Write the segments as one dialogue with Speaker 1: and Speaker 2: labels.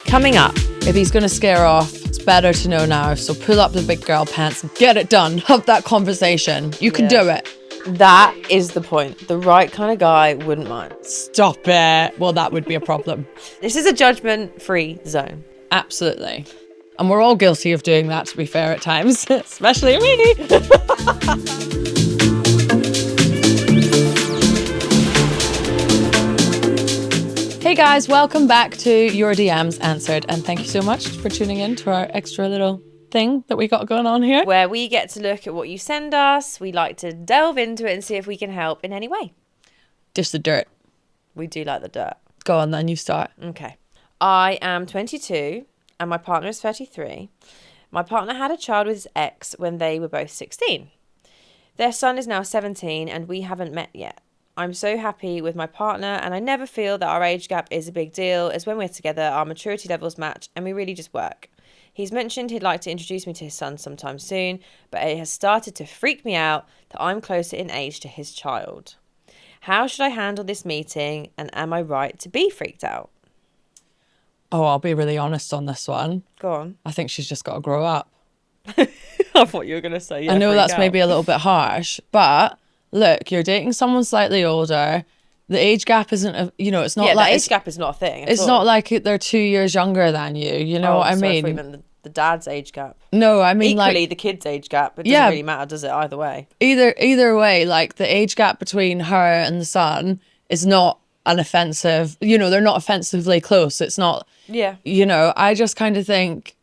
Speaker 1: Coming up, if he's going to scare off, it's better to know now. So pull up the big girl pants and get it done. Have that conversation. You can do it.
Speaker 2: That is the point. The right kind of guy wouldn't mind.
Speaker 1: Stop it. Well, that would be a problem.
Speaker 2: This is a judgment-free zone.
Speaker 1: Absolutely. And we're all guilty of doing that, to be fair, at times. Especially me. Hey guys, welcome back to Your DMs Answered, and thank you so much for tuning in to our extra little thing that we got going on here.
Speaker 2: Where we get to look at what you send us, we like to delve into it and see if we can help in any way.
Speaker 1: Dish the dirt.
Speaker 2: We do like the dirt.
Speaker 1: Go on then, you start.
Speaker 2: Okay. I am 22 and my partner is 33. My partner had a child with his ex when they were both 16. Their son is now 17 and we haven't met yet. I'm so happy with my partner and I never feel that our age gap is a big deal, as when we're together our maturity levels match and we really just work. He's mentioned he'd like to introduce me to his son sometime soon, but it has started to freak me out that I'm closer in age to his child. How should I handle this meeting, and am I right to be freaked out?
Speaker 1: Oh, I'll be really honest on this one.
Speaker 2: Go on.
Speaker 1: I think she's just got to grow up.
Speaker 2: I thought you were going to say
Speaker 1: I know that's maybe a little bit harsh, but look, you're dating someone slightly older. The age gap isn't, it's not like...
Speaker 2: the age gap is not a thing.
Speaker 1: It's not like they're 2 years younger than you. You know what I mean?
Speaker 2: I meant the dad's age gap.
Speaker 1: No, I mean
Speaker 2: equally
Speaker 1: like...
Speaker 2: the kid's age gap. It doesn't really matter, does it? Either way.
Speaker 1: Either way, like the age gap between her and the son is not an offensive... they're not offensively close. It's not...
Speaker 2: Yeah.
Speaker 1: I just kind of think...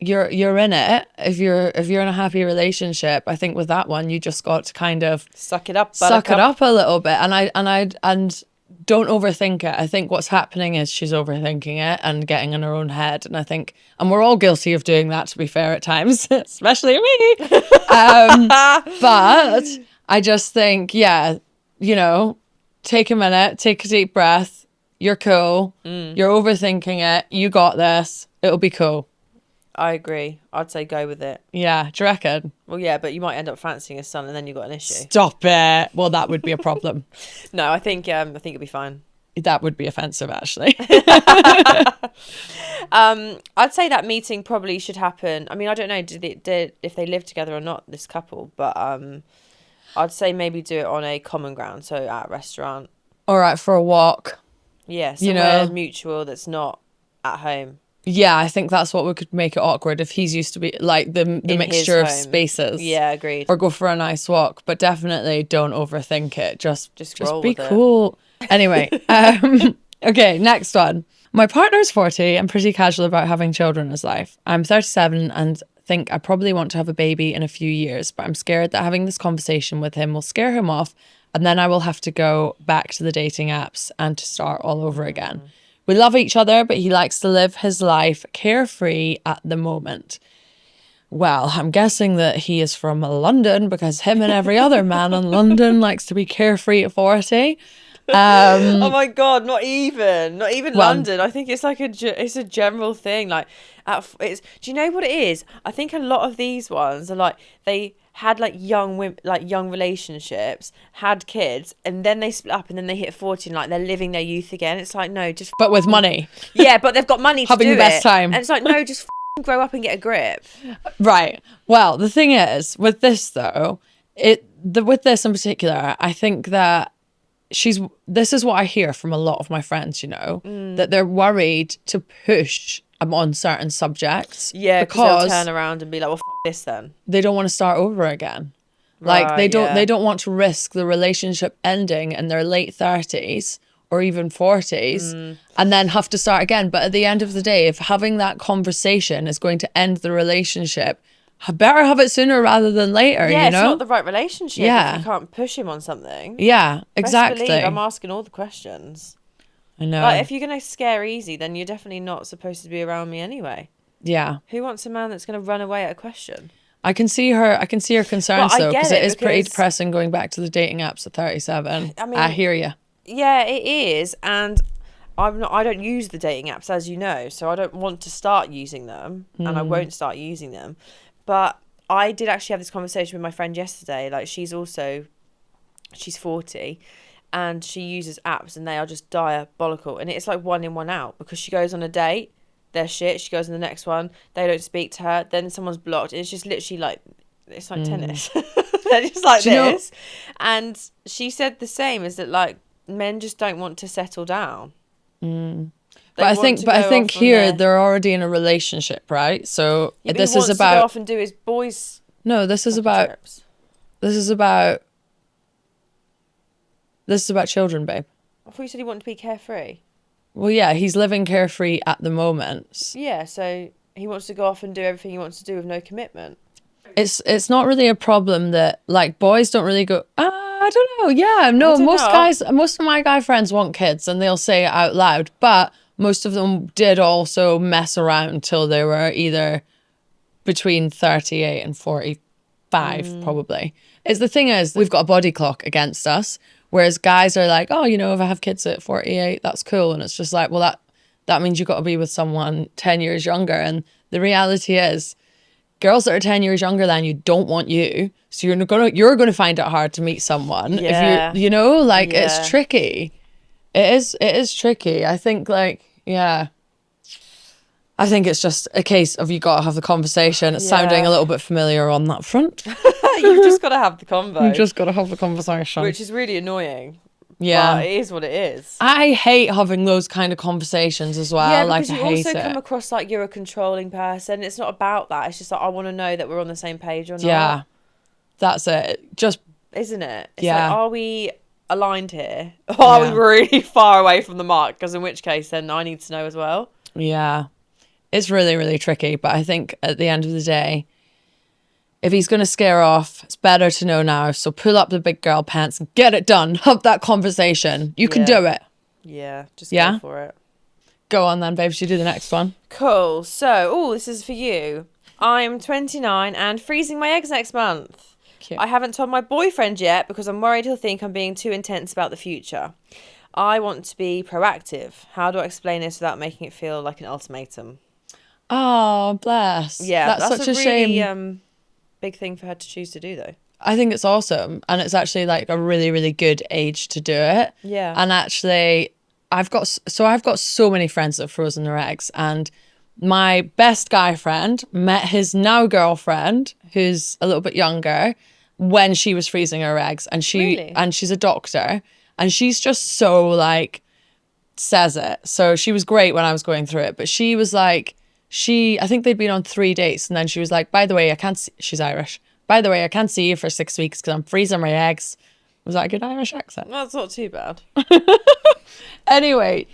Speaker 1: You're in it. If you're in a happy relationship, I think with that one you just got to kind of
Speaker 2: suck it up
Speaker 1: a little bit, and don't overthink it. I think what's happening is she's overthinking it and getting in her own head, and we're all guilty of doing that, to be fair, at times, especially me. But I just think, take a minute, take a deep breath. You're cool. You're overthinking it. You got this. It'll be cool.
Speaker 2: I agree. I'd say go with it.
Speaker 1: Yeah, do you reckon?
Speaker 2: Well, yeah, but you might end up fancying his son and then you've got an issue.
Speaker 1: Stop it. Well, that would be a problem.
Speaker 2: No, I think it'll be fine.
Speaker 1: That would be offensive, actually.
Speaker 2: I'd say that meeting probably should happen. I mean, I don't know if they live together or not, this couple, but I'd say maybe do it on a common ground, so at a restaurant.
Speaker 1: All right, for a walk.
Speaker 2: Yeah, somewhere mutual that's not at home.
Speaker 1: Yeah, I think that's what would could make it awkward if he's used to be like the mixture of spaces.
Speaker 2: Yeah, agreed.
Speaker 1: Or go for a nice walk, but definitely don't overthink it. Just be cool. Anyway, okay, next one. My partner's 40 and pretty casual about having children in his life. I'm 37 and think I probably want to have a baby in a few years, but I'm scared that having this conversation with him will scare him off, and then I will have to go back to the dating apps and to start all over again. We love each other, but he likes to live his life carefree at the moment. Well, I'm guessing that he is from London, because him and every other man in London likes to be carefree at 40.
Speaker 2: Oh my God, not even London. I think it's like it's a general thing. Like, do you know what it is? I think a lot of these ones are like, they had like young relationships, had kids, and then they split up, and then they hit 40 and like they're living their youth again. It's like, no, just
Speaker 1: but with money.
Speaker 2: Yeah, but they've got money to
Speaker 1: having
Speaker 2: do
Speaker 1: the best time.
Speaker 2: And it's like, no, just grow up and get a grip.
Speaker 1: Right. Well, the thing is with this though, with this in particular, I think that this is what I hear from a lot of my friends, that they're worried to push on certain subjects.
Speaker 2: Yeah, because they'll turn around and be like, well, this then.
Speaker 1: They don't want to start over again. Like they don't want to risk the relationship ending in their late 30s or even 40s and then have to start again. But at the end of the day, if having that conversation is going to end the relationship, I better have it sooner rather than later,
Speaker 2: it's not the right relationship if you can't push him on something.
Speaker 1: Yeah, exactly.
Speaker 2: Best believe I'm asking all the questions.
Speaker 1: I know.
Speaker 2: Like, if you're going to scare easy, then you're definitely not supposed to be around me anyway.
Speaker 1: Yeah.
Speaker 2: Who wants a man that's going to run away at a question?
Speaker 1: I can see her concerns though, because it is pretty depressing going back to the dating apps at 37. I mean, I hear you.
Speaker 2: Yeah, it is, and I don't use the dating apps, as you know, so I don't want to start using them, and I won't start using them. But I did actually have this conversation with my friend yesterday. Like, she's 40, and she uses apps, and they are just diabolical. And it's like one in, one out, because she goes on a date, They're shit. She goes in the next one. They don't speak to her. Then someone's blocked. It's just literally like, it's like tennis. They're just like this. And she said the same, is that like men just don't want to settle down.
Speaker 1: But I think here they're already in a relationship, right? So this is about
Speaker 2: to go off and do his boys.
Speaker 1: No, this is about children, babe.
Speaker 2: I thought you said he wanted to be carefree.
Speaker 1: Well, yeah, he's living carefree at the moment.
Speaker 2: Yeah, so he wants to go off and do everything he wants to do with no commitment.
Speaker 1: It's not really a problem that like boys don't really go, I don't know. Yeah, no, most of my guy friends want kids and they'll say it out loud, but most of them did also mess around till they were either between 38 and 45 probably. The thing is, we've got a body clock against us, whereas guys are like, oh, you know, if I have kids at 48, that's cool. And it's just like, well, that means you've got to be with someone 10 years younger. And the reality is, girls that are 10 years younger than you don't want you. So you're gonna find it hard to meet someone.
Speaker 2: Yeah.
Speaker 1: If it's tricky. It is tricky. I think I think it's just a case of you got to have the conversation. It's sounding a little bit familiar on that front.
Speaker 2: You've just got to have the convo.
Speaker 1: You've just got to have the conversation.
Speaker 2: Which is really annoying.
Speaker 1: Yeah.
Speaker 2: But it is what it is.
Speaker 1: I hate having those kind of conversations as well.
Speaker 2: Yeah, because you also come across like you're a controlling person. It's not about that. It's just like, I want to know that we're on the same page or not.
Speaker 1: Yeah, that's it. Just...
Speaker 2: Isn't it? It's like, are we aligned here? Or are we really far away from the mark? Because in which case, then I need to know as well.
Speaker 1: Yeah. It's really, really tricky. But I think at the end of the day, if he's going to scare off, it's better to know now. So pull up the big girl pants and get it done. Have that conversation. You can do it.
Speaker 2: Yeah, just go for it.
Speaker 1: Go on then, babe. Should you do the next one?
Speaker 2: Cool. So, this is for you. I'm 29 and freezing my eggs next month.
Speaker 1: Cute.
Speaker 2: I haven't told my boyfriend yet because I'm worried he'll think I'm being too intense about the future. I want to be proactive. How do I explain this without making it feel like an ultimatum?
Speaker 1: Oh, bless.
Speaker 2: Yeah,
Speaker 1: that's such a
Speaker 2: really,
Speaker 1: shame.
Speaker 2: Big thing for her to choose to do, though.
Speaker 1: I think it's awesome. And it's actually like a really, really good age to do it.
Speaker 2: Yeah.
Speaker 1: And actually, I've got so many friends that have frozen their eggs. And my best guy friend met his now girlfriend, who's a little bit younger, when she was freezing her eggs. And she's a doctor. And she's just so like, says it. So she was great when I was going through it. But she was like, I think they'd been on 3 dates, and then she was like, by the way, she's Irish. By the way, I can't see you for 6 weeks because I'm freezing my eggs. Was that a good Irish accent?
Speaker 2: That's not too bad.
Speaker 1: Anyway,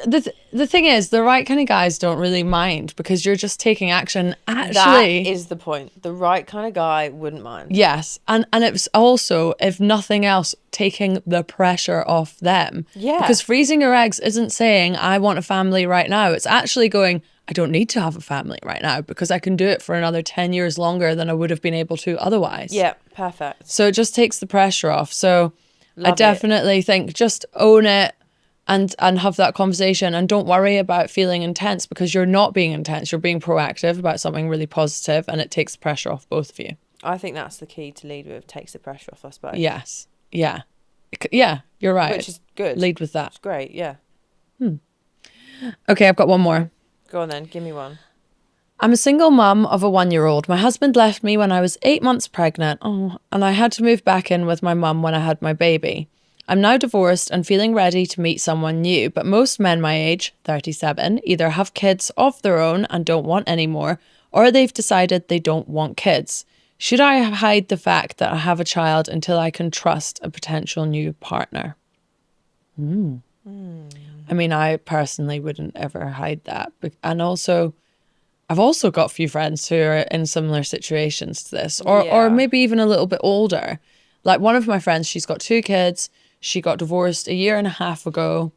Speaker 1: the thing is, the right kind of guys don't really mind because you're just taking action. Actually,
Speaker 2: that is the point. The right kind of guy wouldn't mind.
Speaker 1: Yes. And it's also, if nothing else, taking the pressure off them.
Speaker 2: Yeah.
Speaker 1: Because freezing your eggs isn't saying, I want a family right now. It's actually going, I don't need to have a family right now because I can do it for another 10 years longer than I would have been able to otherwise.
Speaker 2: Yeah, perfect.
Speaker 1: So it just takes the pressure off. So
Speaker 2: Love
Speaker 1: I definitely think just own it and have that conversation, and don't worry about feeling intense because you're not being intense. You're being proactive about something really positive, and it takes the pressure off both of you.
Speaker 2: I think that's the key to lead with, takes the pressure off us both.
Speaker 1: Yes. Yeah. Yeah, you're right.
Speaker 2: Which is good.
Speaker 1: Lead with that.
Speaker 2: It's great, yeah.
Speaker 1: Okay, I've got one more.
Speaker 2: Go on then, give me one.
Speaker 1: I'm a single mum of a 1-year-old. My husband left me when I was 8 months pregnant. Oh, and I had to move back in with my mum when I had my baby. I'm now divorced and feeling ready to meet someone new, but most men my age, 37, either have kids of their own and don't want any more, or they've decided they don't want kids. Should I hide the fact that I have a child until I can trust a potential new partner? I mean, I personally wouldn't ever hide that. And also, I've also got a few friends who are in similar situations to this, or maybe even a little bit older. Like one of my friends, she's got 2 kids. She got divorced 1.5 years ago,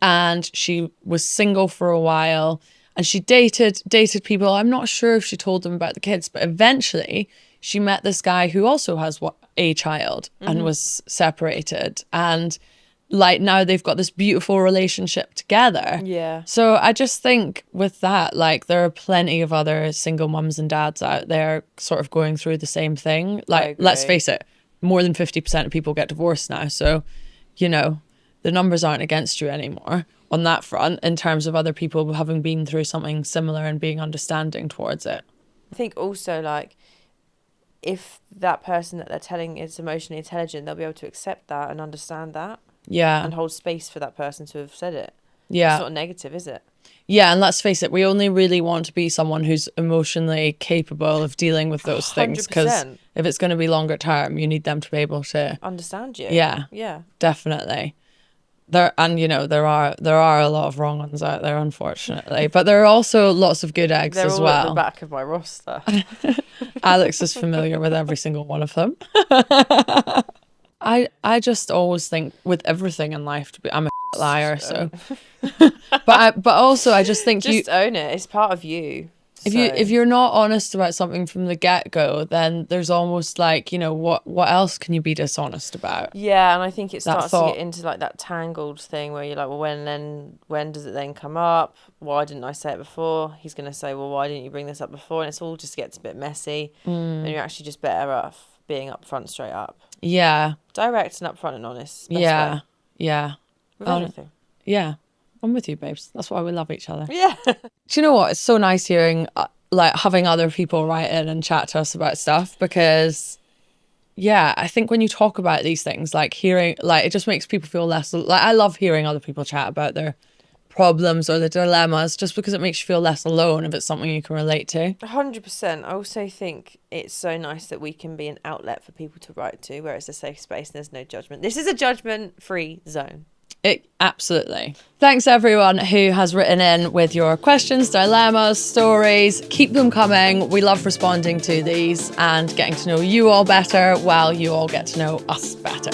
Speaker 1: and she was single for a while, and she dated people. I'm not sure if she told them about the kids, but eventually she met this guy who also has a child and was separated, and like now they've got this beautiful relationship together.
Speaker 2: Yeah.
Speaker 1: So I just think with that, like there are plenty of other single mums and dads out there sort of going through the same thing. Like, let's face it, more than 50% of people get divorced now. So, you know, the numbers aren't against you anymore. on that front in terms of other people having been through something similar and being understanding towards it.
Speaker 2: I think also, like, if that person that they're telling is emotionally intelligent, they'll be able to accept that and understand that.
Speaker 1: Yeah.
Speaker 2: And hold space for that person to have said it.
Speaker 1: Yeah.
Speaker 2: It's not negative, is it?
Speaker 1: Yeah, and let's face it, we only really want to be someone who's emotionally capable of dealing with those things, because if it's going to be longer term, you need them to be able to
Speaker 2: understand you.
Speaker 1: Yeah.
Speaker 2: Yeah.
Speaker 1: Definitely. There are a lot of wrong ones out there, unfortunately, but there are also lots of good eggs as well.
Speaker 2: They're all at the back of my roster.
Speaker 1: Alex is familiar with every single one of them. I just always think with everything in life, I'm a liar, so. but also I just think
Speaker 2: just own it. It's part of you.
Speaker 1: If you're not honest about something from the get-go, then there's almost like, what else can you be dishonest about?
Speaker 2: Yeah, and I think it starts to get into like that tangled thing where you're like, well, when does it then come up? Why didn't I say it before? He's going to say, well, why didn't you bring this up before? And it's all just gets a bit messy. And you're actually just better off being upfront, straight up.
Speaker 1: Yeah.
Speaker 2: Direct and upfront and honest.
Speaker 1: Yeah.
Speaker 2: Way.
Speaker 1: Yeah.
Speaker 2: With everything.
Speaker 1: Yeah. I'm with you, babes. That's why we love each other.
Speaker 2: Yeah.
Speaker 1: Do you know what? It's so nice hearing, having other people write in and chat to us about stuff, because, yeah, I think when you talk about these things, hearing, it just makes people feel less, I love hearing other people chat about their problems or the dilemmas, just because it makes you feel less alone if it's something you can relate to.
Speaker 2: 100%. I also think it's so nice that we can be an outlet for people to write to, where it's a safe space and there's no judgment. This is a judgment-free zone.
Speaker 1: Absolutely. Thanks everyone who has written in with your questions, dilemmas, stories. Keep them coming. We love responding to these and getting to know you all better while you all get to know us better.